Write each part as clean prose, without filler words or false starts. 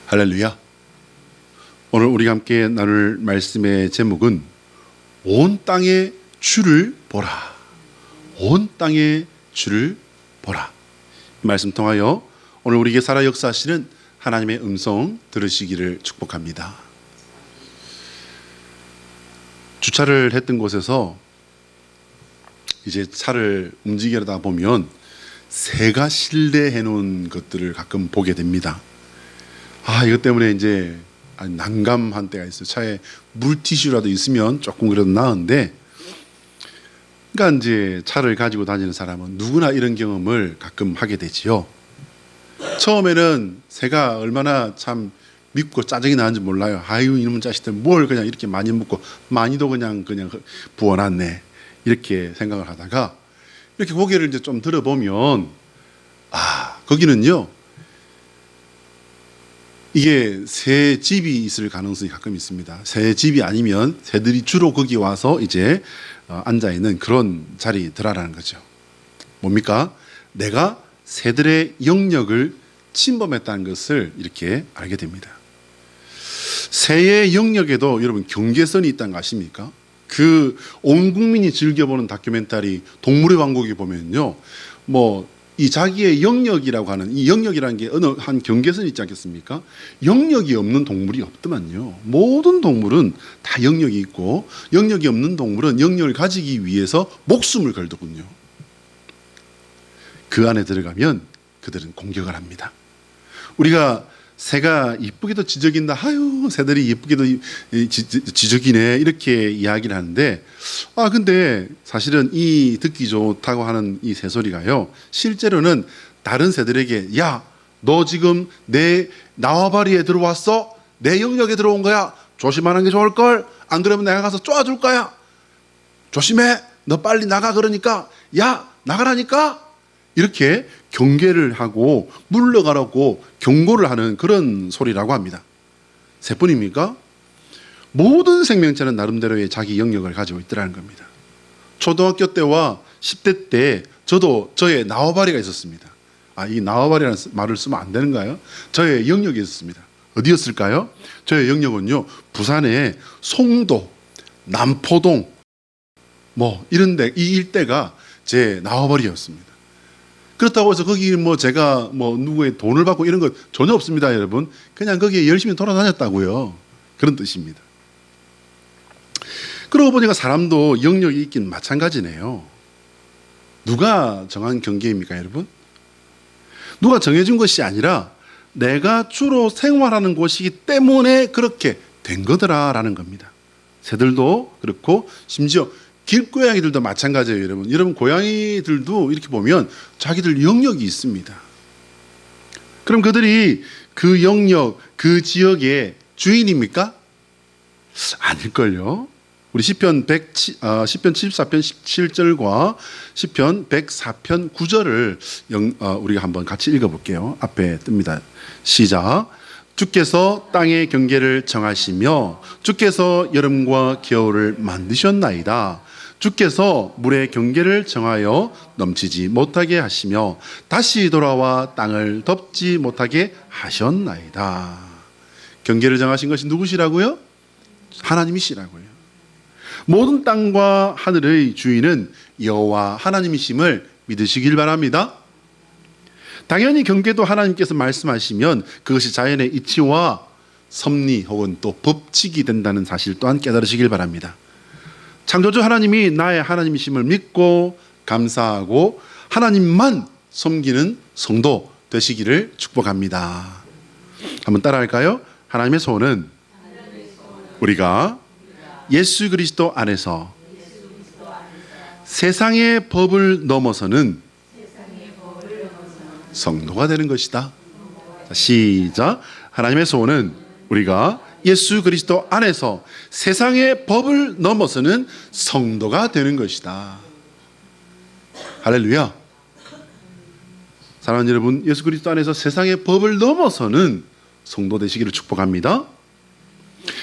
할렐루야. 오늘 우리가 함께 나눌 말씀의 제목은 온 땅의 주를 보라. 온 땅의 주를 보라. 이 말씀 통하여 오늘 우리에게 살아 역사하시는 하나님의 음성 들으시기를 축복합니다. 주차를 했던 곳에서 이제 차를 움직이려다 보면 새가 실내해 놓은 것들을 가끔 보게 됩니다. 이것 때문에 이제 난감한 때가 있어요. 차에 물티슈라도 있으면 조금 그래도 나은데, 그러니까 이제 차를 가지고 다니는 사람은 누구나 이런 경험을 가끔 하게 되지요. 처음에는 새가 얼마나 참 밉고 짜증이 나는지 몰라요. 아유, 이놈의 자식들 뭘 그냥 이렇게 많이 묻고 많이도 그냥 부어놨네, 이렇게 생각을 하다가 이렇게 고개를 이제 좀 들어보면 거기는요, 이게 새 집이 있을 가능성이 가끔 있습니다. 새 집이 아니면 새들이 주로 거기 와서 이제 앉아 있는 그런 자리더라라는 거죠. 뭡니까? 내가 새들의 영역을 침범했다는 것을 이렇게 알게 됩니다. 새의 영역에도 여러분 경계선이 있다는 거 아십니까? 그 온 국민이 즐겨보는 다큐멘터리 동물의 왕국에 보면요, 이 자기의 영역이라고 하는 이 영역이라는 게 어느 한 경계선이 있지 않겠습니까? 영역이 없는 동물이 없더만요. 모든 동물은 다 영역이 있고, 영역이 없는 동물은 영역을 가지기 위해서 목숨을 걸더군요. 그 안에 들어가면 그들은 공격을 합니다. 우리가 새가 이쁘게도 지저귀인다, 아유 새들이 이쁘게도 지저귀네, 이렇게 이야기를 하는데, 근데 사실은 이 듣기 좋다고 하는 이 새소리가요, 실제로는 다른 새들에게 야, 너 지금 내縄張리에 들어왔어? 내 영역에 들어온 거야. 조심하는 게 좋을걸. 안 그러면 내가 가서 쪼아줄 거야. 조심해. 너 빨리 나가. 그러니까 야, 나가라니까. 이렇게 경계를 하고 물러가라고 경고를 하는 그런 소리라고 합니다. 새뿐입니까? 모든 생명체는 나름대로의 자기 영역을 가지고 있더라는 겁니다. 초등학교 때와 10대 때 저도 저의縄張리가 있었습니다. 이縄張리라는 말을 쓰면 안 되는가요? 저의 영역이 있었습니다. 어디였을까요? 저의 영역은요, 부산의 송도, 남포동 이런 데, 이 일대가 제縄張리였습니다. 그렇다고 해서 거기 제가 누구의 돈을 받고 이런 거 전혀 없습니다, 여러분. 그냥 거기에 열심히 돌아다녔다고요. 그런 뜻입니다. 그러고 보니까 사람도 영역이 있긴 마찬가지네요. 누가 정한 경계입니까, 여러분? 누가 정해준 것이 아니라 내가 주로 생활하는 곳이기 때문에 그렇게 된 거더라라는 겁니다. 새들도 그렇고 심지어 길고양이들도 마찬가지예요, 여러분. 여러분, 고양이들도 이렇게 보면 자기들 영역이 있습니다. 그럼 그들이 그 영역, 그 지역의 주인입니까? 아닐걸요. 우리 시편 74편 17절과 시편 104편 9절을 우리가 한번 같이 읽어볼게요. 앞에 뜹니다. 시작. 주께서 땅의 경계를 정하시며 주께서 여름과 겨울을 만드셨나이다. 주께서 물의 경계를 정하여 넘치지 못하게 하시며 다시 돌아와 땅을 덮지 못하게 하셨나이다. 경계를 정하신 것이 누구시라고요? 하나님이시라고요. 모든 땅과 하늘의 주인은 여호와 하나님이심을 믿으시길 바랍니다. 당연히 경계도 하나님께서 말씀하시면 그것이 자연의 이치와 섭리 혹은 또 법칙이 된다는 사실 또한 깨달으시길 바랍니다. 창조주 하나님이 나의 하나님이심을 믿고 감사하고 하나님만 섬기는 성도 되시기를 축복합니다. 한번 따라할까요? 하나님의 소원은 우리가 예수 그리스도 안에서 세상의 법을 넘어서는 성도가 되는 것이다. 시작. 하나님의 소원은 우리가 예수 그리스도 안에서 세상의 법을 넘어서는 성도가 되는 것이다. 할렐루야. 사랑하는 여러분, 예수 그리스도 안에서 세상의 법을 넘어서는 성도 되시기를 축복합니다.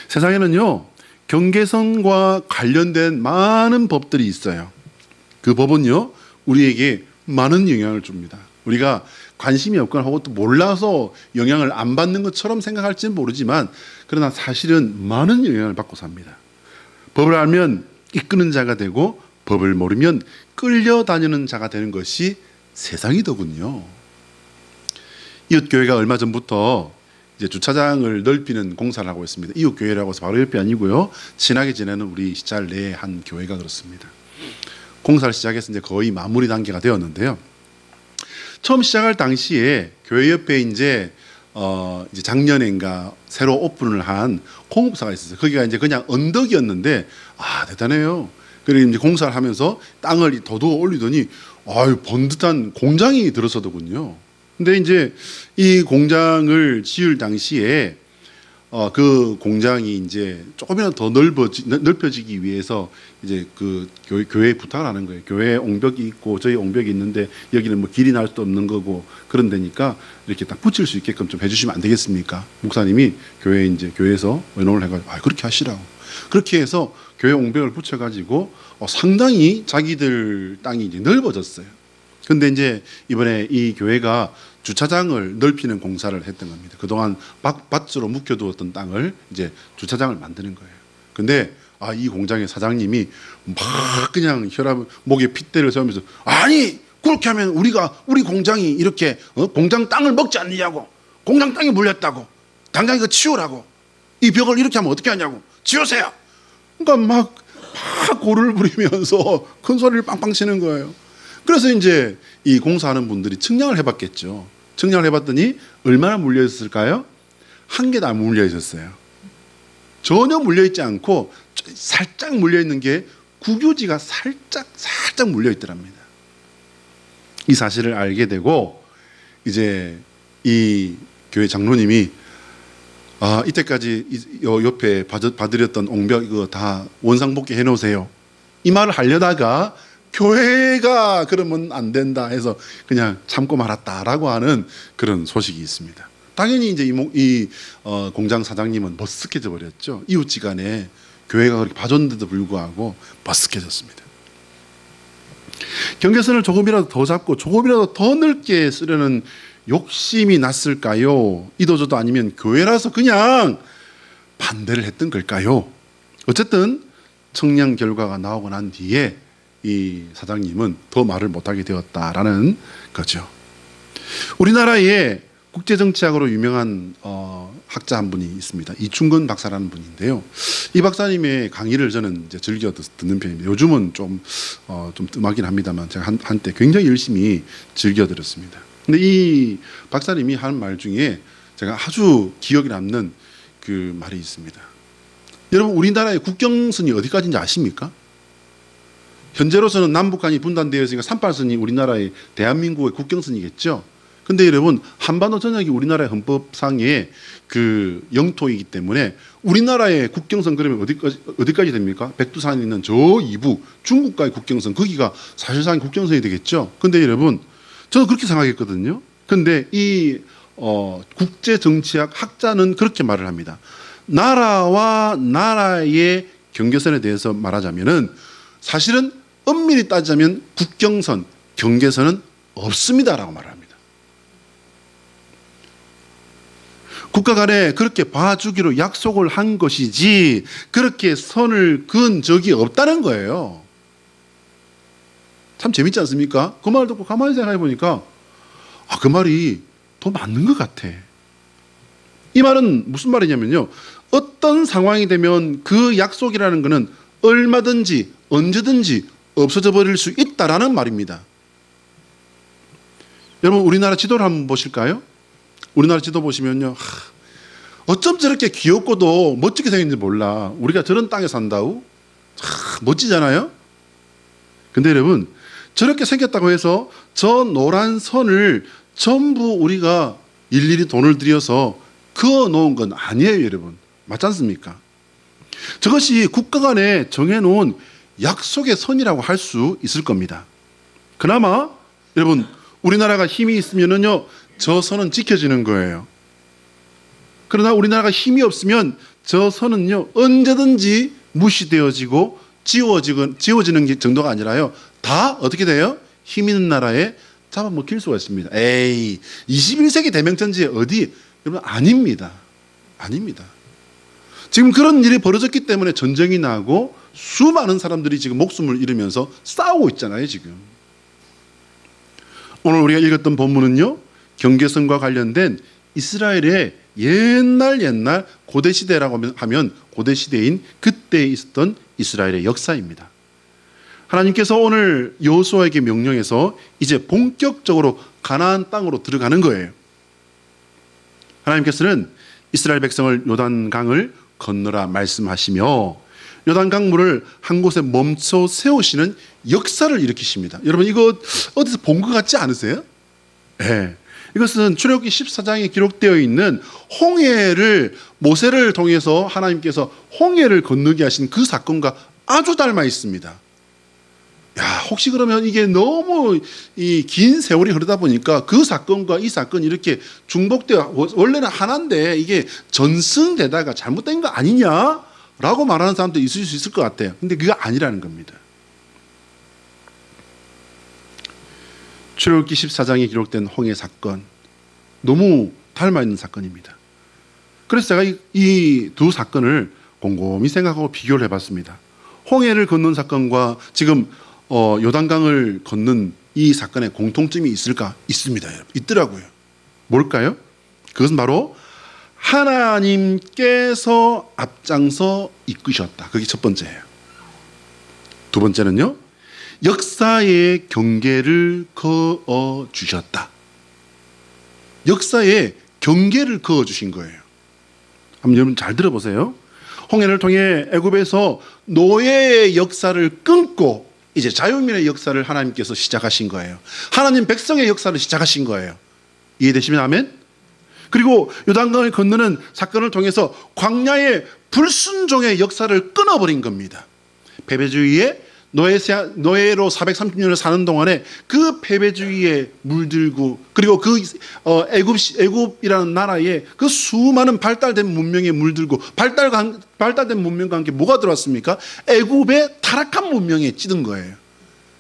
세상에는요, 경계선과 관련된 많은 법들이 있어요. 그 법은요, 우리에게 많은 영향을 줍니다. 우리가 관심이 없거나 하고 또 몰라서 영향을 안 받는 것처럼 생각할지는 모르지만 그러나 사실은 많은 영향을 받고 삽니다. 법을 알면 이끄는 자가 되고 법을 모르면 끌려다니는 자가 되는 것이 세상이더군요. 이웃교회가 얼마 전부터 이제 주차장을 넓히는 공사를 하고 있습니다. 이웃교회라고 해서 바로 옆이 아니고요. 친하게 지내는 우리 시찰 내의 한 교회가 그렇습니다. 공사를 시작해서 이제 거의 마무리 단계가 되었는데요. 처음 시작할 당시에 교회 옆에 이제 작년인가 새로 오픈을 한 공업사가 있었어요. 거기가 이제 그냥 언덕이었는데 대단해요. 그리고 이제 공사를 하면서 땅을 더듬어 올리더니 번듯한 공장이 들어서더군요. 근데 이제 이 공장을 지을 당시에 그 공장이 이제 조금이라도 더 넓혀지기 위해서 이제 그 교회에 부탁을 하는 거예요. 교회에 옹벽이 있고 저희 옹벽이 있는데 여기는 뭐 길이 날 수도 없는 거고 그런 데니까 이렇게 딱 붙일 수 있게끔 좀 해주시면 안 되겠습니까? 목사님이 교회에서 의논을 해가지고 그렇게 하시라고. 그렇게 해서 교회 옹벽을 붙여가지고 상당히 자기들 땅이 이제 넓어졌어요. 근데 이제 이번에 이 교회가 주차장을 넓히는 공사를 했던 겁니다. 그동안 밭으로 묵혀두었던 땅을 이제 주차장을 만드는 거예요. 근데 이 공장의 사장님이 막 그냥 혈압 목에 핏대를 세우면서 아니 그렇게 하면 우리 공장이 이렇게 공장 땅을 먹지 않느냐고, 공장 땅이 물렸다고, 당장 이거 치우라고, 이 벽을 이렇게 하면 어떻게 하냐고, 치우세요. 그러니까 막 고를 부리면서 큰 소리를 빵빵 치는 거예요. 그래서 이제 이 공사하는 분들이 측량을 해봤겠죠. 측량을 해봤더니 얼마나 물려 있었을까요? 한 개도 안 물려 있었어요. 전혀 물려 있지 않고 살짝 물려 있는 게 구교지가 살짝 물려 있더랍니다. 이 사실을 알게 되고 이제 이 교회 장로님이 이때까지 옆에 봐드렸던 옹벽 이거 다 원상복귀 해놓으세요. 이 말을 하려다가 교회가 그러면 안 된다 해서 그냥 참고 말았다라고 하는 그런 소식이 있습니다. 당연히 이제 이 공장 사장님은 머쓱해져 버렸죠. 이웃지간에 교회가 그렇게 봐줬는데도 불구하고 머쓱해졌습니다. 경계선을 조금이라도 더 잡고 조금이라도 더 넓게 쓰려는 욕심이 났을까요? 이도저도 아니면 교회라서 그냥 반대를 했던 걸까요? 어쨌든 청량 결과가 나오고 난 뒤에 이 사장님은 더 말을 못하게 되었다라는 거죠. 우리나라에 국제정치학으로 유명한 학자 한 분이 있습니다. 이충근 박사라는 분인데요. 이 박사님의 강의를 저는 이제 즐겨 듣는 편입니다. 요즘은 좀 뜸하긴 합니다만 제가 한때 굉장히 열심히 즐겨 들었습니다. 근데 이 박사님이 한 말 중에 제가 아주 기억에 남는 그 말이 있습니다. 여러분 우리나라의 국경선이 어디까지인지 아십니까? 현재로서는 남북한이 분단되어 있으니까 38선이 우리나라의 대한민국의 국경선이겠죠. 근데 여러분 한반도 전역이 우리나라의 헌법상의 그 영토이기 때문에 우리나라의 국경선 그러면 어디까지 됩니까? 백두산에 있는 저 이북 중국과의 국경선 거기가 사실상 국경선이 되겠죠. 근데 여러분 저는 그렇게 생각했거든요. 근데 이 국제정치학 학자는 그렇게 말을 합니다. 나라와 나라의 경계선에 대해서 말하자면은 사실은 엄밀히 따지자면 국경선, 경계선은 없습니다라고 말합니다. 국가 간에 그렇게 봐주기로 약속을 한 것이지 그렇게 선을 그은 적이 없다는 거예요. 참 재밌지 않습니까? 그 말 듣고 가만히 생각해 보니까 그 말이 더 맞는 것 같아. 이 말은 무슨 말이냐면요. 어떤 상황이 되면 그 약속이라는 것은 얼마든지 언제든지 없어져 버릴 수 있다라는 말입니다. 여러분 우리나라 지도를 한번 보실까요? 우리나라 지도 보시면요. 어쩜 저렇게 귀엽고도 멋지게 생겼는지 몰라. 우리가 저런 땅에 산다고? 멋지잖아요? 근데 여러분 저렇게 생겼다고 해서 저 노란 선을 전부 우리가 일일이 돈을 들여서 그어 놓은 건 아니에요, 여러분. 맞지 않습니까? 저것이 국가 간에 정해놓은 약속의 선이라고 할 수 있을 겁니다. 그나마 여러분 우리나라가 힘이 있으면은요 저 선은 지켜지는 거예요. 그러나 우리나라가 힘이 없으면 저 선은요 언제든지 무시되어지고 지워지는 게 정도가 아니라요 다 어떻게 돼요? 힘 있는 나라의 잡아먹힐 수가 있습니다. 에이, 21세기 대명천지에 어디? 여러분, 아닙니다. 아닙니다. 지금 그런 일이 벌어졌기 때문에 전쟁이 나고 수많은 사람들이 지금 목숨을 잃으면서 싸우고 있잖아요, 지금. 오늘 우리가 읽었던 본문은요, 경계선과 관련된 이스라엘의 옛날 고대 시대라고 하면 고대 시대인 그때에 있었던 이스라엘의 역사입니다. 하나님께서 오늘 여호수아에게 명령해서 이제 본격적으로 가나안 땅으로 들어가는 거예요. 하나님께서는 이스라엘 백성을 요단강을 건너라 말씀하시며 요단강 물을 한 곳에 멈춰 세우시는 역사를 일으키십니다. 여러분, 이거 어디서 본 것 같지 않으세요? 네. 이것은 출애굽기 14장에 기록되어 있는 홍해를 모세를 통해서 하나님께서 홍해를 건너게 하신 그 사건과 아주 닮아 있습니다. 야, 혹시 그러면 이게 너무 이 긴 세월이 흐르다 보니까 그 사건과 이 사건이 이렇게 중복되어 원래는 하나인데 이게 전승되다가 잘못된 거 아니냐라고 말하는 사람도 있을 수 있을 것 같아요. 근데 그게 아니라는 겁니다. 출애굽기 14장에 기록된 홍해 사건, 너무 닮아 있는 사건입니다. 그래서 제가 이 두 사건을 곰곰이 생각하고 비교를 해봤습니다. 홍해를 건넌 사건과 지금 요단강을 건넌 이 사건에 공통점이 있을까? 있습니다, 여러분. 있더라고요. 뭘까요? 그것은 바로 하나님께서 앞장서 이끄셨다. 그게 첫 번째예요. 두 번째는요, 역사의 경계를 그어 주셨다. 역사의 경계를 그어 주신 거예요. 한번 여러분 잘 들어보세요. 홍해를 통해 애굽에서 노예의 역사를 끊고 이제 자유민의 역사를 하나님께서 시작하신 거예요. 하나님 백성의 역사를 시작하신 거예요. 이해되시면 아멘? 그리고 요단강을 건너는 사건을 통해서 광야의 불순종의 역사를 끊어버린 겁니다. 패배주의에 노예로 430년을 사는 동안에 그 패배주의에 물들고, 그리고 그 애굽이라는 나라에 그 수많은 발달된 문명에 물들고, 발달된 문명과 함께 뭐가 들어왔습니까? 애굽의 타락한 문명에 찌든 거예요.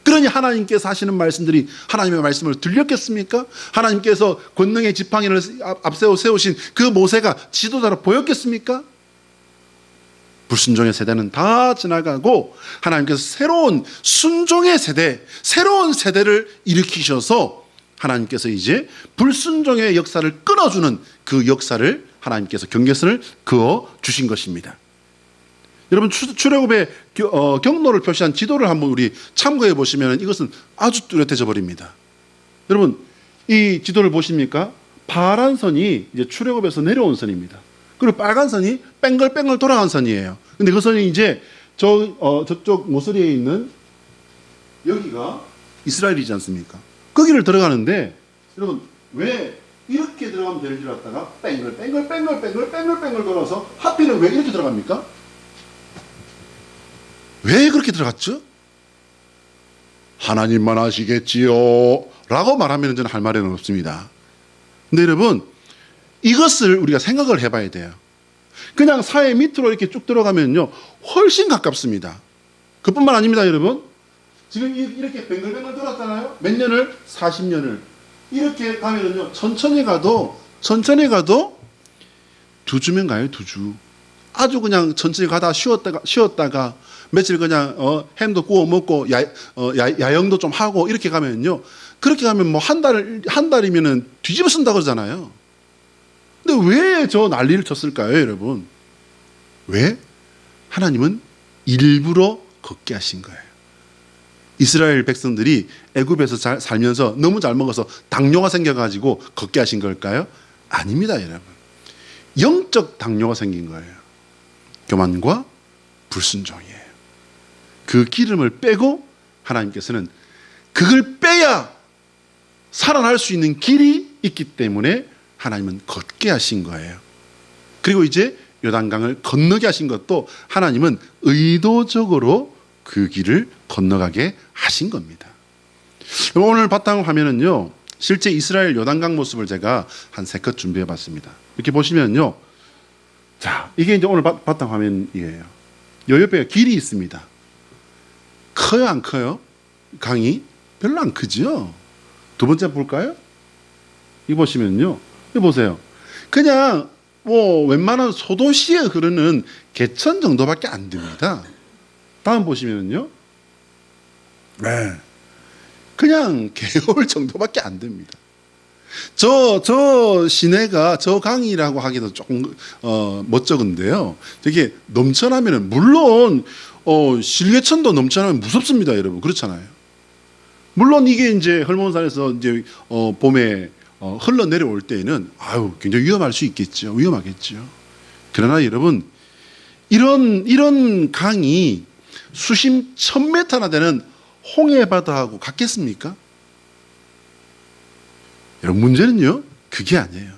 그러니 하나님께서 하시는 말씀들이 하나님의 말씀을 들렸겠습니까? 하나님께서 권능의 지팡이를 앞세워 세우신 그 모세가 지도자로 보였겠습니까? 불순종의 세대는 다 지나가고 하나님께서 새로운 순종의 세대, 새로운 세대를 일으키셔서 하나님께서 이제 불순종의 역사를 끊어주는 그 역사를 하나님께서 경계선을 그어 주신 것입니다. 여러분, 출애굽의 경로를 표시한 지도를 한번 우리 참고해 보시면 이것은 아주 뚜렷해져 버립니다. 여러분, 이 지도를 보십니까? 파란 선이 이제 출애굽에서 내려온 선입니다. 그리고 빨간 선이 뺑글뺑글 돌아간 선이에요. 근데 그 선이 이제 저쪽 모서리에 있는 여기가 이스라엘이지 않습니까? 거기를 들어가는데, 여러분, 왜 이렇게 들어가면 될 줄 알았다가 뺑글뺑글 돌아서 하필은 왜 이렇게 들어갑니까? 왜 그렇게 들어갔죠? 하나님만 아시겠지요 라고 말하면 저는 할 말은 없습니다. 근데 여러분, 이것을 우리가 생각을 해봐야 돼요. 그냥 사해 밑으로 이렇게 쭉 들어가면요, 훨씬 가깝습니다. 그뿐만 아닙니다, 여러분. 지금 이렇게 뱅글뱅글 돌았잖아요. 몇 년을? 40년을. 이렇게 가면은요, 천천히 가도 2주면 가요, 2주. 아주 그냥 천천히 가다 쉬었다가 며칠 그냥 햄도 구워 먹고 야영도 좀 하고 이렇게 가면요, 그렇게 가면 뭐 한 달이면은 뒤집어 쓴다 그러잖아요. 근데 왜 저 난리를 쳤을까요, 여러분? 왜? 하나님은 일부러 걷게 하신 거예요. 이스라엘 백성들이 애굽에서 살면서 너무 잘 먹어서 당뇨가 생겨가지고 걷게 하신 걸까요? 아닙니다, 여러분. 영적 당뇨가 생긴 거예요. 교만과 불순종이에요. 그 기름을 빼고 하나님께서는 그걸 빼야 살아날 수 있는 길이 있기 때문에 하나님은 걷게 하신 거예요. 그리고 이제 요단강을 건너게 하신 것도 하나님은 의도적으로 그 길을 건너가게 하신 겁니다. 오늘 바탕 화면은요, 실제 이스라엘 요단강 모습을 제가 한 3컷 준비해 봤습니다. 이렇게 보시면요, 자, 이게 이제 오늘 바탕 화면이에요. 요 옆에 길이 있습니다. 커요, 안 커요? 강이 별로 안 크죠? 두 번째 볼까요? 이 보시면요. 이 보세요. 그냥 뭐 웬만한 소도시에 흐르는 개천 정도밖에 안 됩니다. 다음 보시면요. 네. 그냥 개울 정도밖에 안 됩니다. 저 시내가 저 강이라고 하기도 조금 멋쩍은데요. 되게 넘쳐나면은 물론 실개천도 넘쳐나면 무섭습니다, 여러분. 그렇잖아요. 물론 이게 이제 헐몬산에서 이제 봄에 흘러 내려올 때에는 굉장히 위험할 수 있겠죠. 위험하겠죠. 그러나 여러분 이런 강이 수심 1000m나 되는 홍해 바다하고 같겠습니까? 여러분 문제는요 그게 아니에요.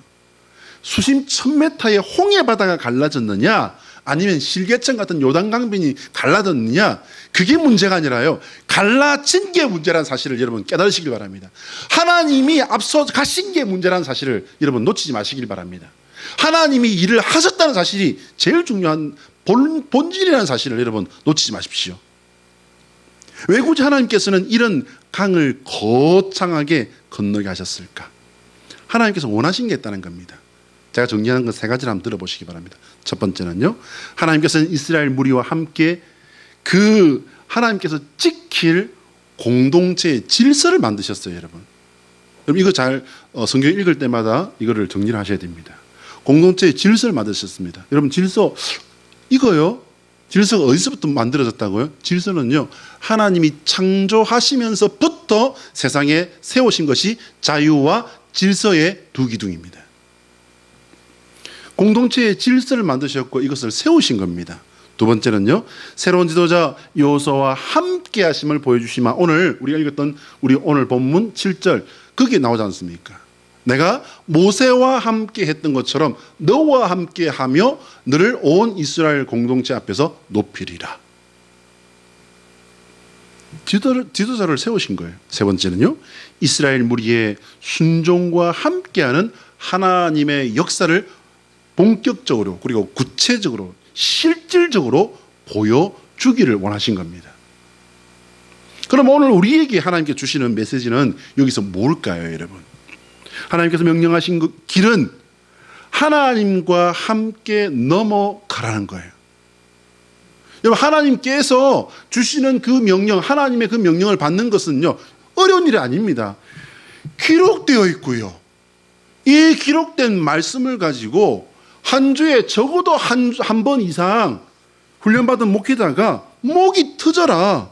수심 1000m의 홍해 바다가 갈라졌느냐 아니면 실개천 같은 요단강변이 갈라졌느냐 그게 문제가 아니라요 갈라진 게 문제라는 사실을 여러분 깨달으시길 바랍니다. 하나님이 앞서 가신 게 문제라는 사실을 여러분 놓치지 마시길 바랍니다. 하나님이 일을 하셨다는 사실이 제일 중요한 본질이라는 사실을 여러분 놓치지 마십시오. 왜 굳이 하나님께서는 이런 강을 거창하게 건너게 하셨을까? 하나님께서 원하신 게 있다는 겁니다. 제가 정리하는 건 세 가지를 한번 들어보시기 바랍니다. 첫 번째는요, 하나님께서는 이스라엘 무리와 함께 그 하나님께서 지킬 공동체의 질서를 만드셨어요, 여러분. 여러분 이거 잘 성경 읽을 때마다 이거를 정리를 하셔야 됩니다. 공동체의 질서를 만드셨습니다. 여러분 질서 이거요. 질서가 어디서부터 만들어졌다고요? 질서는요, 하나님이 창조하시면서부터 세상에 세우신 것이 자유와 질서의 두 기둥입니다. 공동체의 질서를 만드셨고 이것을 세우신 겁니다. 두 번째는요, 새로운 지도자 여호수아와 함께 하심을 보여주시마. 오늘 우리가 읽었던 우리 오늘 본문 7절 거기에 나오지 않습니까? 내가 모세와 함께 했던 것처럼 너와 함께 하며 너를 온 이스라엘 공동체 앞에서 높이리라. 지도자를 세우신 거예요. 세 번째는요, 이스라엘 무리의 순종과 함께하는 하나님의 역사를 본격적으로 그리고 구체적으로 실질적으로 보여주기를 원하신 겁니다. 그럼 오늘 우리에게 하나님께 주시는 메시지는 여기서 뭘까요, 여러분? 하나님께서 명령하신 그 길은 하나님과 함께 넘어가라는 거예요. 여러분 하나님께서 주시는 그 명령, 하나님의 그 명령을 받는 것은요 어려운 일이 아닙니다. 기록되어 있고요. 이 기록된 말씀을 가지고 한 주에 적어도 한 번 이상 훈련받은 목회자가 목이 터져라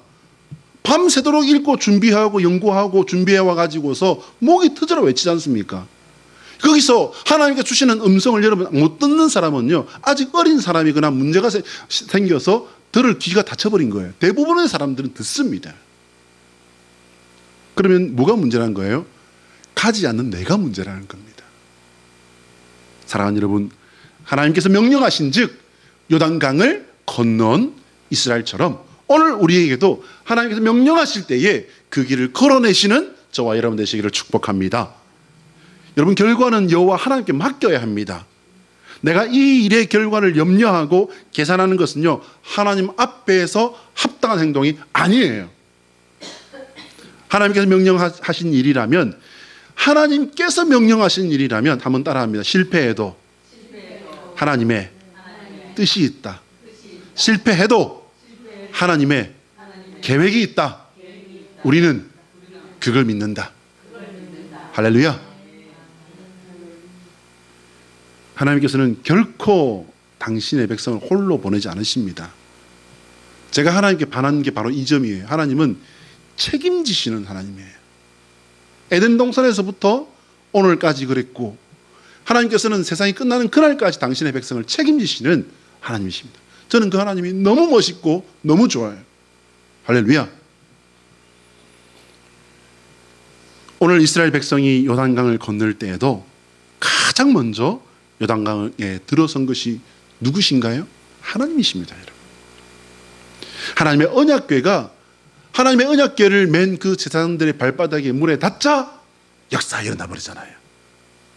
밤새도록 읽고 준비하고 연구하고 준비해 와가지고서 목이 터져라 외치지 않습니까? 거기서 하나님께 주시는 음성을 여러분 못 듣는 사람은요 아직 어린 사람이거나 문제가 생겨서 들을 귀가 닫혀버린 거예요. 대부분의 사람들은 듣습니다. 그러면 뭐가 문제라는 거예요? 가지 않는 내가 문제라는 겁니다. 사랑하는 여러분, 하나님께서 명령하신 즉 요단강을 건넌 이스라엘처럼 오늘 우리에게도 하나님께서 명령하실 때에 그 길을 걸어내시는 저와 여러분 되시기를 축복합니다. 여러분 결과는 여호와 하나님께 맡겨야 합니다. 내가 이 일의 결과를 염려하고 계산하는 것은요 하나님 앞에서 합당한 행동이 아니에요. 하나님께서 명령하신 일이라면, 하나님께서 명령하신 일이라면 한번 따라합니다. 실패해도 하나님의 뜻이 있다. 실패해도 하나님의 계획이 있다. 우리는 그걸 믿는다. 할렐루야. 하나님께서는 결코 당신의 백성을 홀로 보내지 않으십니다. 제가 하나님께 반한 게 바로 이 점이에요. 하나님은 책임지시는 하나님이에요. 에덴 동산에서부터 오늘까지 그랬고 하나님께서는 세상이 끝나는 그날까지 당신의 백성을 책임지시는 하나님이십니다. 저는 그 하나님이 너무 멋있고 너무 좋아요. 할렐루야. 오늘 이스라엘 백성이 요단강을 건널 때에도 가장 먼저 요단강에 들어선 것이 누구신가요? 하나님이십니다, 여러분. 하나님의 언약궤가 하나님의 언약궤를 맨 그 제사장들의 발바닥에 물에 닿자 역사가 일어나 버리잖아요.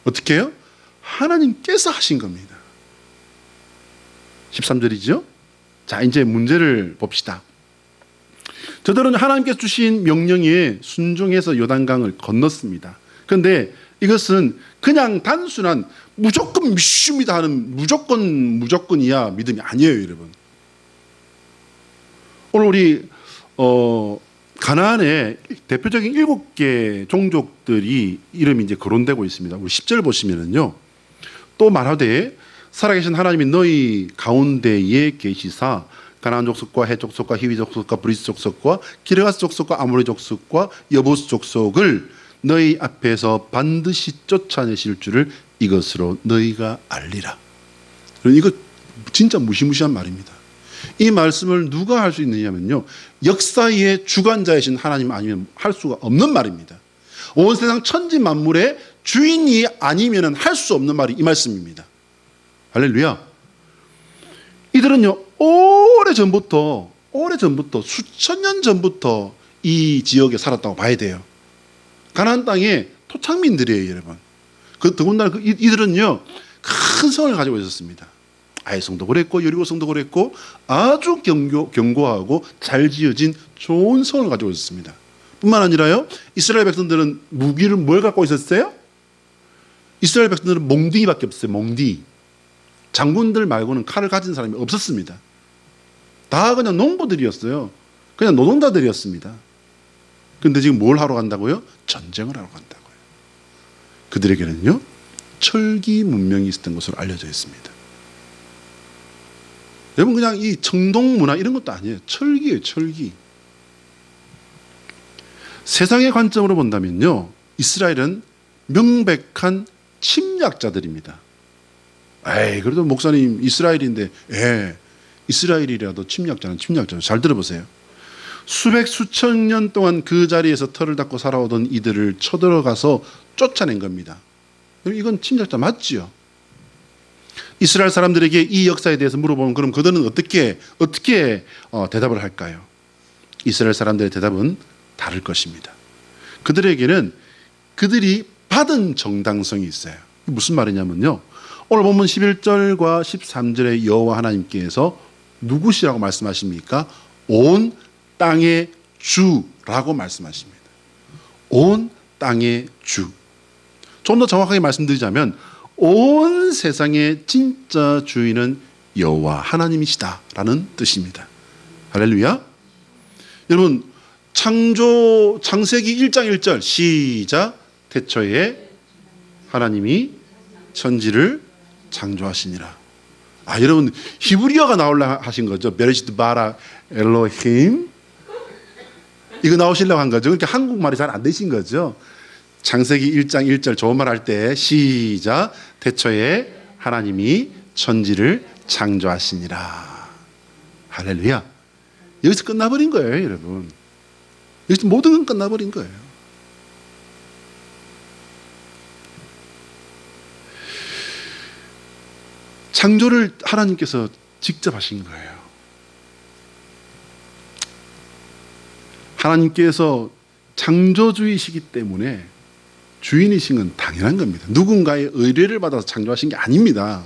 어떻게 해요? 하나님께서 하신 겁니다. 13절이죠. 자, 이제 문제를 봅시다. 저들은 하나님께서 주신 명령에 순종해서 요단강을 건넜습니다. 그런데 이것은 그냥 단순한 무조건 믿습니다 하는 무조건이야 믿음이 아니에요, 여러분. 오늘 우리 가나안에 대표적인 7개 종족들이 이름이 이제 거론되고 있습니다. 우리 10절 보시면은요. 또 말하되 살아계신 하나님이 너희 가운데에 계시사 가나안 족속과 헷 족속과 히위 족속과 브리스 족속과 기르가스 족속과 아모리 족속과 여부스 족속을 너희 앞에서 반드시 쫓아내실 줄을 이것으로 너희가 알리라. 이거 진짜 무시무시한 말입니다. 이 말씀을 누가 할 수 있느냐면요, 역사의 주관자이신 하나님 아니면 할 수가 없는 말입니다. 온 세상 천지 만물의 주인이 아니면 할 수 없는 말이 이 말씀입니다. 할렐루야. 이들은요, 오래전부터 수천 년 전부터 이 지역에 살았다고 봐야 돼요. 가나안 땅의 토착민들이에요, 여러분. 더군다나 이들은요, 큰 성을 가지고 있었습니다. 아이성도 그랬고 여리고성도 그랬고 아주 견고하고 잘 지어진 좋은 성을 가지고 있었습니다. 뿐만 아니라요, 이스라엘 백성들은 무기를 뭘 갖고 있었어요? 이스라엘 백성들은 몽둥이밖에 없어요. 몽둥이. 장군들 말고는 칼을 가진 사람이 없었습니다. 다 그냥 농부들이었어요. 그냥 노동자들이었습니다. 그런데 지금 뭘 하러 간다고요? 전쟁을 하러 간다고요. 그들에게는요, 철기 문명이 있었던 것으로 알려져 있습니다. 여러분, 그냥 이 청동 문화 이런 것도 아니에요. 철기예요, 철기. 세상의 관점으로 본다면요, 이스라엘은 명백한 침략자들입니다. 에이, 그래도 목사님 이스라엘인데, 이스라엘이라도 침략자는 침략자죠. 잘 들어보세요. 수백 수천 년 동안 그 자리에서 털을 닦고 살아오던 이들을 쳐들어가서 쫓아낸 겁니다. 이건 침략자 맞지요? 이스라엘 사람들에게 이 역사에 대해서 물어보면 그럼 그들은 어떻게 대답을 할까요? 이스라엘 사람들의 대답은 다를 것입니다. 그들에게는 그들이 받은 정당성이 있어요. 무슨 말이냐면요, 오늘 본문 11절과 13절에 여호와 하나님께서 누구시라고 말씀하십니까? 온 땅의 주라고 말씀하십니다. 온 땅의 주. 좀 더 정확하게 말씀드리자면 온 세상의 진짜 주인은 여호와 하나님이시다라는 뜻입니다. 할렐루야. 여러분, 창세기 1장 1절 시작. 태초에 하나님이 천지를 창조하시니라. 여러분, 히브리어가 나오려고 하신 거죠. 베레시트 바라 엘로힘, 이거 나오시려고 한 거죠. 그러니까 한국말이 잘 안 되신 거죠. 창세기 1장 1절 좋은 말 할 때 시작. 태초에 하나님이 천지를 창조하시니라. 할렐루야. 여기서 끝나버린 거예요, 여러분. 여기서 모든 건 끝나버린 거예요. 창조를 하나님께서 직접 하신 거예요. 하나님께서 창조주이시기 때문에 주인이신 건 당연한 겁니다. 누군가의 의뢰를 받아서 창조하신 게 아닙니다.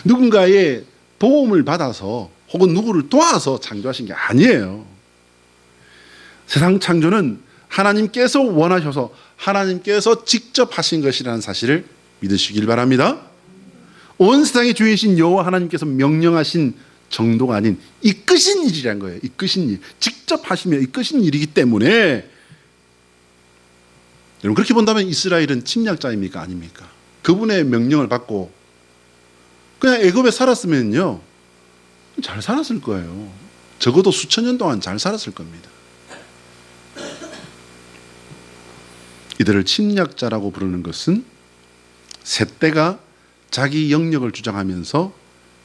누군가의 도움을 받아서 혹은 누구를 도와서 창조하신 게 아니에요. 세상 창조는 하나님께서 원하셔서 하나님께서 직접 하신 것이라는 사실을 믿으시길 바랍니다. 온 세상의 주인이신 여호와 하나님께서 명령하신 정도가 아닌 이끄신 일이란 거예요. 이끄신 일. 직접 하시며 이끄신 일이기 때문에, 여러분, 그렇게 본다면 이스라엘은 침략자입니까? 아닙니까? 그분의 명령을 받고 그냥 애굽에 살았으면요, 잘 살았을 거예요. 적어도 수천 년 동안 잘 살았을 겁니다. 이들을 침략자라고 부르는 것은 셋대가 자기 영역을 주장하면서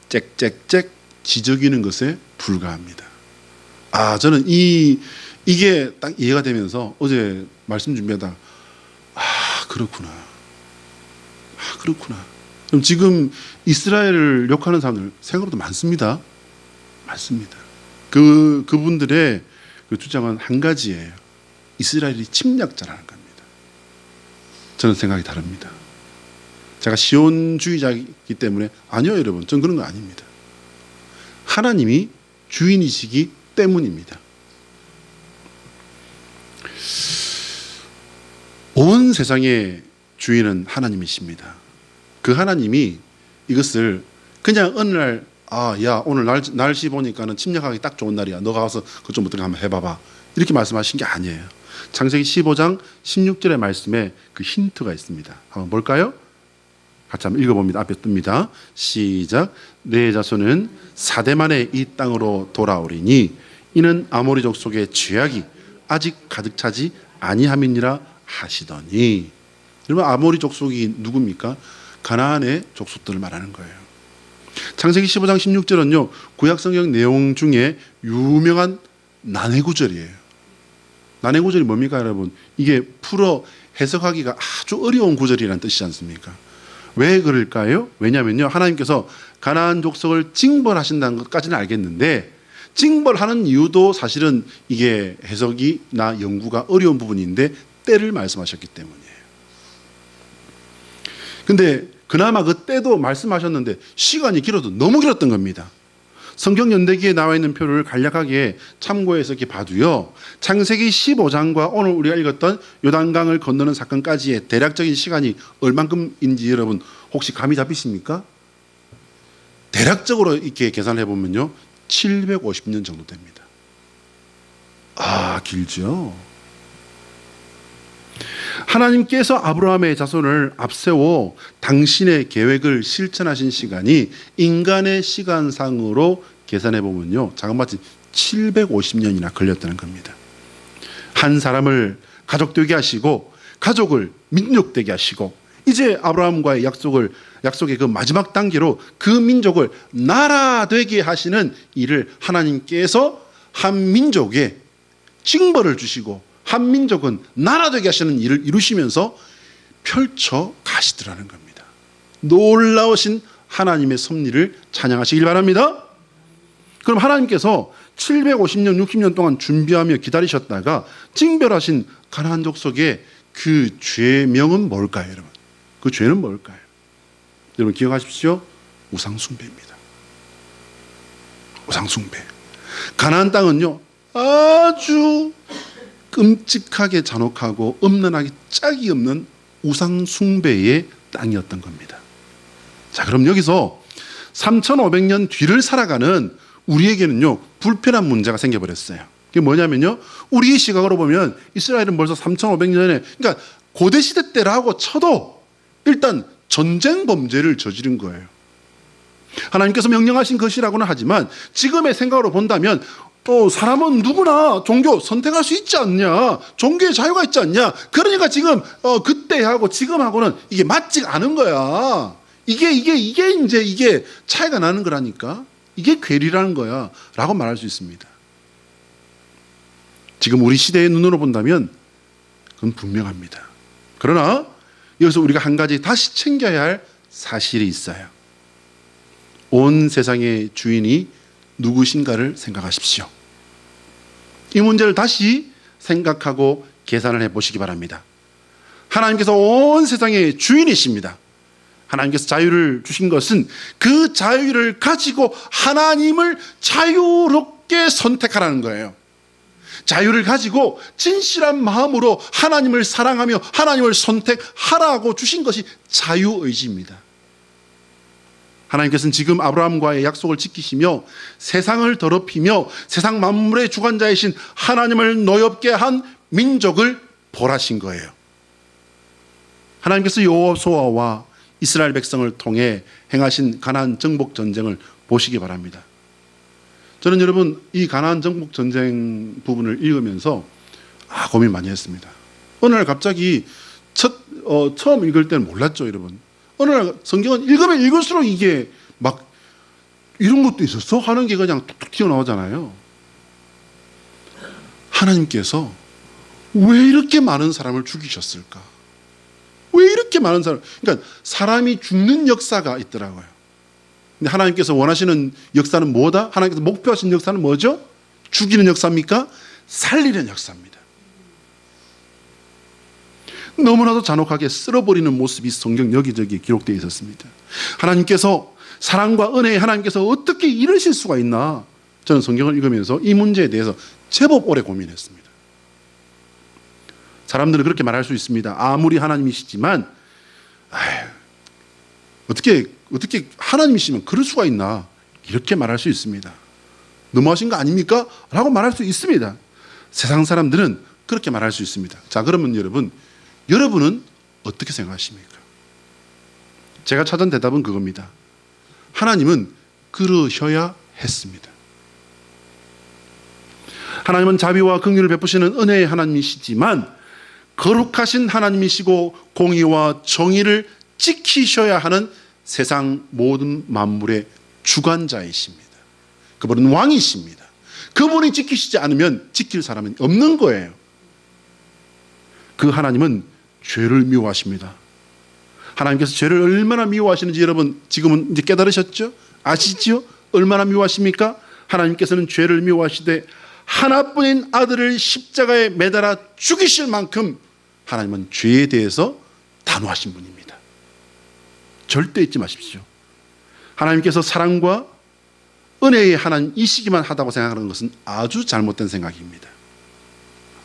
짹짹짹 지저귀는 것에 불과합니다. 저는 이게 딱 이해가 되면서 어제 말씀 준비하다 그렇구나. 그럼 지금 이스라엘을 욕하는 사람들 생각보다 많습니다. 많습니다. 그분들의 그 주장은 한 가지예요. 이스라엘이 침략자라는 겁니다. 저는 생각이 다릅니다. 제가 시온주의자이기 때문에 아니요, 여러분, 전 그런 거 아닙니다. 하나님이 주인이시기 때문입니다. 온 세상의 주인은 하나님이십니다. 그 하나님이 이것을 그냥 어느 날, 야, 오늘 날씨 보니까는 침략하기 딱 좋은 날이야. 너가 가서 그것 좀 어떻게 한번 해봐봐. 이렇게 말씀하신 게 아니에요. 창세기 15장 16절의 말씀에 그 힌트가 있습니다. 한번 볼까요? 같이 한번 읽어봅니다. 앞에 뜹니다. 시작. 내 자손은 4대 만에 이 땅으로 돌아오리니 이는 아모리 족속의 죄악이 아직 가득 차지 아니함이니라 하시더니. 여러분, 아모리 족속이 누굽니까? 가나안의 족속들을 말하는 거예요. 창세기 15장 16절은요, 구약성경 내용 중에 유명한 난해구절이에요. 난해구절이 뭡니까, 여러분? 이게 풀어 해석하기가 아주 어려운 구절이라는 뜻이지 않습니까? 왜 그럴까요? 왜냐하면요, 하나님께서 가나안 족속을 징벌하신다는 것까지는 알겠는데, 징벌하는 이유도 사실은 이게 해석이나 연구가 어려운 부분인데 때를 말씀하셨기 때문이에요. 근데 그나마 그 때도 말씀하셨는데 시간이 길어도 너무 길었던 겁니다. 성경 연대기에 나와 있는 표를 간략하게 참고해서 이렇게 봐도요, 창세기 15장과 오늘 우리가 읽었던 요단강을 건너는 사건까지의 대략적인 시간이 얼만큼인지 여러분 혹시 감이 잡히십니까? 대략적으로 이렇게 계산해 보면요, 750년 정도 됩니다. 길죠. 하나님께서 아브라함의 자손을 앞세워 당신의 계획을 실천하신 시간이 인간의 시간상으로 계산해 보면요, 자그마치 750년이나 걸렸다는 겁니다. 한 사람을 가족 되게 하시고 가족을 민족 되게 하시고 이제 아브라함과의 약속의 그 마지막 단계로 그 민족을 나라 되게 하시는 일을 하나님께서 한 민족에 징벌을 주시고 한 민족은 나라 되게 하시는 일을 이루시면서 펼쳐 가시더라는 겁니다. 놀라우신 하나님의 섭리를 찬양하시길 바랍니다. 그럼 하나님께서 750년, 60년 동안 준비하며 기다리셨다가 징벌하신 가나안 족속의 그 죄명은 뭘까요, 여러분? 그 죄는 뭘까요? 여러분 기억하십시오. 우상숭배입니다. 우상숭배. 가나안 땅은요, 아주 끔찍하게 잔혹하고 엄란하기 짝이 없는 우상숭배의 땅이었던 겁니다. 자, 그럼 여기서 3500년 뒤를 살아가는 우리에게는요, 불편한 문제가 생겨버렸어요. 그게 뭐냐면요, 우리의 시각으로 보면 이스라엘은 벌써 3500년에, 그러니까 고대시대 때라고 쳐도 일단 전쟁 범죄를 저지른 거예요. 하나님께서 명령하신 것이라고는 하지만 지금의 생각으로 본다면 사람은 누구나 종교 선택할 수 있지 않냐, 종교의 자유가 있지 않냐, 그러니까 지금 그때하고 지금하고는 이게 맞지 않은 거야. 이게 차이가 나는 거라니까. 이게 괴리라는 거야 라고 말할 수 있습니다. 지금 우리 시대의 눈으로 본다면 그건 분명합니다. 그러나 여기서 우리가 한 가지 다시 챙겨야 할 사실이 있어요. 온 세상의 주인이 누구신가를 생각하십시오. 이 문제를 다시 생각하고 계산을 해보시기 바랍니다. 하나님께서 온 세상의 주인이십니다. 하나님께서 자유를 주신 것은 그 자유를 가지고 하나님을 자유롭게 선택하라는 거예요. 자유를 가지고 진실한 마음으로 하나님을 사랑하며 하나님을 선택하라고 주신 것이 자유의지입니다. 하나님께서는 지금 아브라함과의 약속을 지키시며 세상을 더럽히며 세상 만물의 주관자이신 하나님을 노엽게 한 민족을 벌하신 거예요. 하나님께서 여호수아와 이스라엘 백성을 통해 행하신 가나안 정복 전쟁을 보시기 바랍니다. 저는 여러분 이 가나안 정복 전쟁 부분을 읽으면서 고민 많이 했습니다. 어느 날 갑자기 처음 읽을 때는 몰랐죠, 여러분. 어느 날 성경은 읽으면 읽을수록 이게 막 이런 것도 있었어? 하는 게 그냥 툭툭 튀어나오잖아요. 하나님께서 왜 이렇게 많은 사람을 죽이셨을까? 왜 이렇게 많은 사람, 그러니까 사람이 죽는 역사가 있더라고요. 근데 하나님께서 원하시는 역사는 뭐다? 하나님께서 목표하신 역사는 뭐죠? 죽이는 역사입니까? 살리는 역사입니다. 너무나도 잔혹하게 쓸어버리는 모습이 성경 여기저기 기록되어 있었습니다. 하나님께서 사랑과 은혜의 하나님께서 어떻게 이러실 수가 있나? 저는 성경을 읽으면서 이 문제에 대해서 제법 오래 고민했습니다. 사람들은 그렇게 말할 수 있습니다. 아무리 하나님이시지만 어떻게 하나님이시면 그럴 수가 있나, 이렇게 말할 수 있습니다. 너무하신 거 아닙니까? 라고 말할 수 있습니다. 세상 사람들은 그렇게 말할 수 있습니다. 자, 그러면 여러분은 어떻게 생각하십니까? 제가 찾은 대답은 그겁니다. 하나님은 그러셔야 했습니다. 하나님은 자비와 긍휼을 베푸시는 은혜의 하나님이시지만 거룩하신 하나님이시고 공의와 정의를 지키셔야 하는 세상 모든 만물의 주관자이십니다. 그분은 왕이십니다. 그분이 지키시지 않으면 지킬 사람은 없는 거예요. 그 하나님은 죄를 미워하십니다. 하나님께서 죄를 얼마나 미워하시는지 여러분 지금은 이제 깨달으셨죠? 아시지요? 얼마나 미워하십니까? 하나님께서는 죄를 미워하시되 하나뿐인 아들을 십자가에 매달아 죽이실 만큼 하나님은 죄에 대해서 단호하신 분입니다. 절대 잊지 마십시오. 하나님께서 사랑과 은혜의 하나님이시기만 하다고 생각하는 것은 아주 잘못된 생각입니다.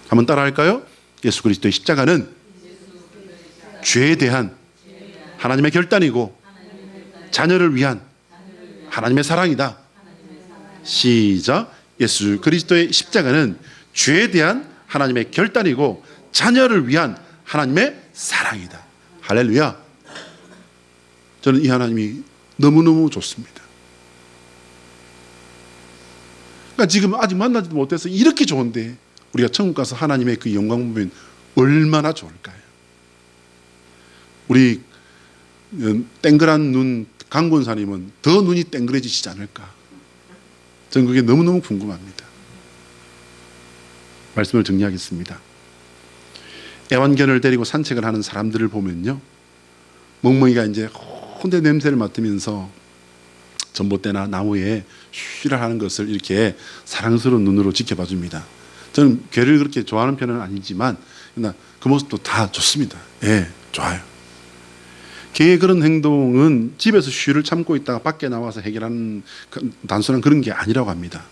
한번 따라할까요? 예수 그리스도의 십자가는 죄에 대한 하나님의 결단이고 자녀를 위한 하나님의 사랑이다. 시작. 예수 그리스도의 십자가는 죄에 대한 하나님의 결단이고 자녀를 위한 하나님의 사랑이다. 할렐루야. 저는 이 하나님이 너무너무 좋습니다. 그러니까 지금 아직 만나지도 못해서 이렇게 좋은데 우리가 천국 가서 하나님의 그 영광 보면 얼마나 좋을까요? 우리 땡그란 눈 강권사님은 더 눈이 땡그레지시지 않을까? 저는 그게 너무너무 궁금합니다. 말씀을 정리하겠습니다. 애완견을 데리고 산책을 하는 사람들을 보면요, 멍멍이가 이제 혼대 냄새를 맡으면서 전봇대나 나무에 쉬를 하는 것을 이렇게 사랑스러운 눈으로 지켜봐 줍니다. 저는 개를 그렇게 좋아하는 편은 아니지만 그러나 그 모습도 다 좋습니다. 예, 좋아요. 개의 그런 행동은 집에서 쉬를 참고 있다가 밖에 나와서 해결하는 단순한 그런 게 아니라고 합니다.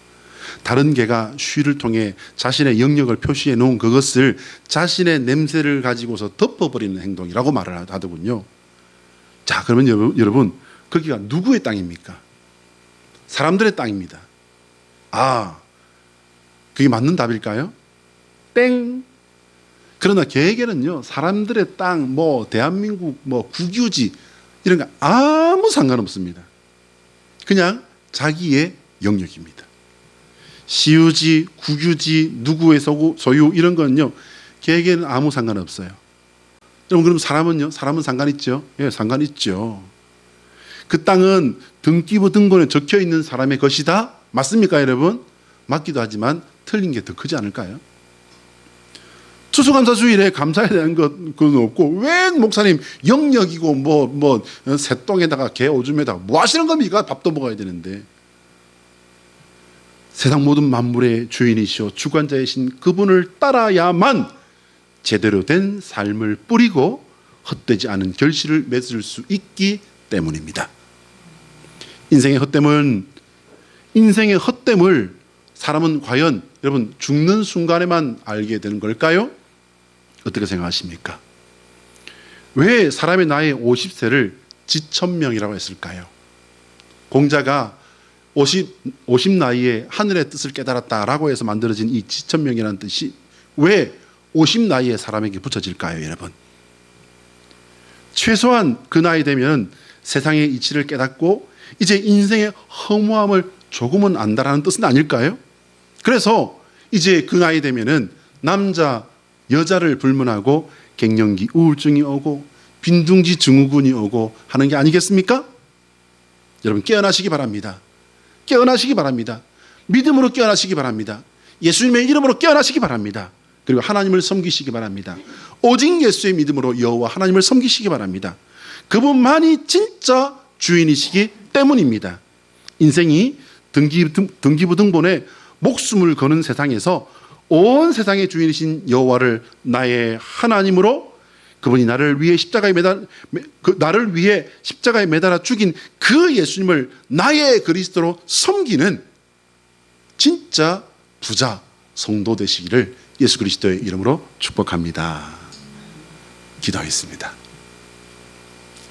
다른 개가 쉬를 통해 자신의 영역을 표시해 놓은 그것을 자신의 냄새를 가지고서 덮어버리는 행동이라고 말을 하더군요. 자, 그러면 여러분, 거기가 누구의 땅입니까? 사람들의 땅입니다. 아, 그게 맞는 답일까요? 땡. 그러나 개에게는요, 사람들의 땅, 대한민국, 국유지 이런 거 아무 상관없습니다. 그냥 자기의 영역입니다. 시유지, 국유지, 누구의 소유 이런 거는요, 개에게는 아무 상관없어요. 그럼 사람은요? 사람은 상관 있죠? 예, 상관 있죠. 그 땅은 등기부 등본에 적혀 있는 사람의 것이다? 맞습니까, 여러분? 맞기도 하지만 틀린 게 더 크지 않을까요? 추수감사주일에 감사에 대한 그건 없고, 왜 목사님 영역이고 새똥에다가 개 오줌에다가 뭐 하시는 겁니까? 밥도 먹어야 되는데. 세상 모든 만물의 주인이시오 주관자이신 그분을 따라야만 제대로 된 삶을 뿌리고 헛되지 않은 결실을 맺을 수 있기 때문입니다. 인생의 헛됨을 사람은 과연 여러분 죽는 순간에만 알게 되는 걸까요? 어떻게 생각하십니까? 왜 사람의 나이 50세를 지천명이라고 했을까요? 공자가 50 나이에 하늘의 뜻을 깨달았다라고 해서 만들어진 이 지천명이라는 뜻이 왜 50 나이에 사람에게 붙여질까요, 여러분? 최소한 그 나이 되면 세상의 이치를 깨닫고 이제 인생의 허무함을 조금은 안다라는 뜻은 아닐까요? 그래서 이제 그 나이 되면은 남자, 여자를 불문하고 갱년기 우울증이 오고 빈둥지 증후군이 오고 하는 게 아니겠습니까? 여러분 깨어나시기 바랍니다. 깨어나시기 바랍니다. 믿음으로 깨어나시기 바랍니다. 예수님의 이름으로 깨어나시기 바랍니다. 그리고 하나님을 섬기시기 바랍니다. 오직 예수의 믿음으로 여호와 하나님을 섬기시기 바랍니다. 그분만이 진짜 주인이시기 때문입니다. 인생이 등기부 등본에 목숨을 거는 세상에서 온 세상의 주인이신 여호와를 나의 하나님으로 그분이 나를 위해 십자가에 매달아 죽인 그 예수님을 나의 그리스도로 섬기는 진짜 부자, 성도 되시기를 예수 그리스도의 이름으로 축복합니다. 기도하겠습니다.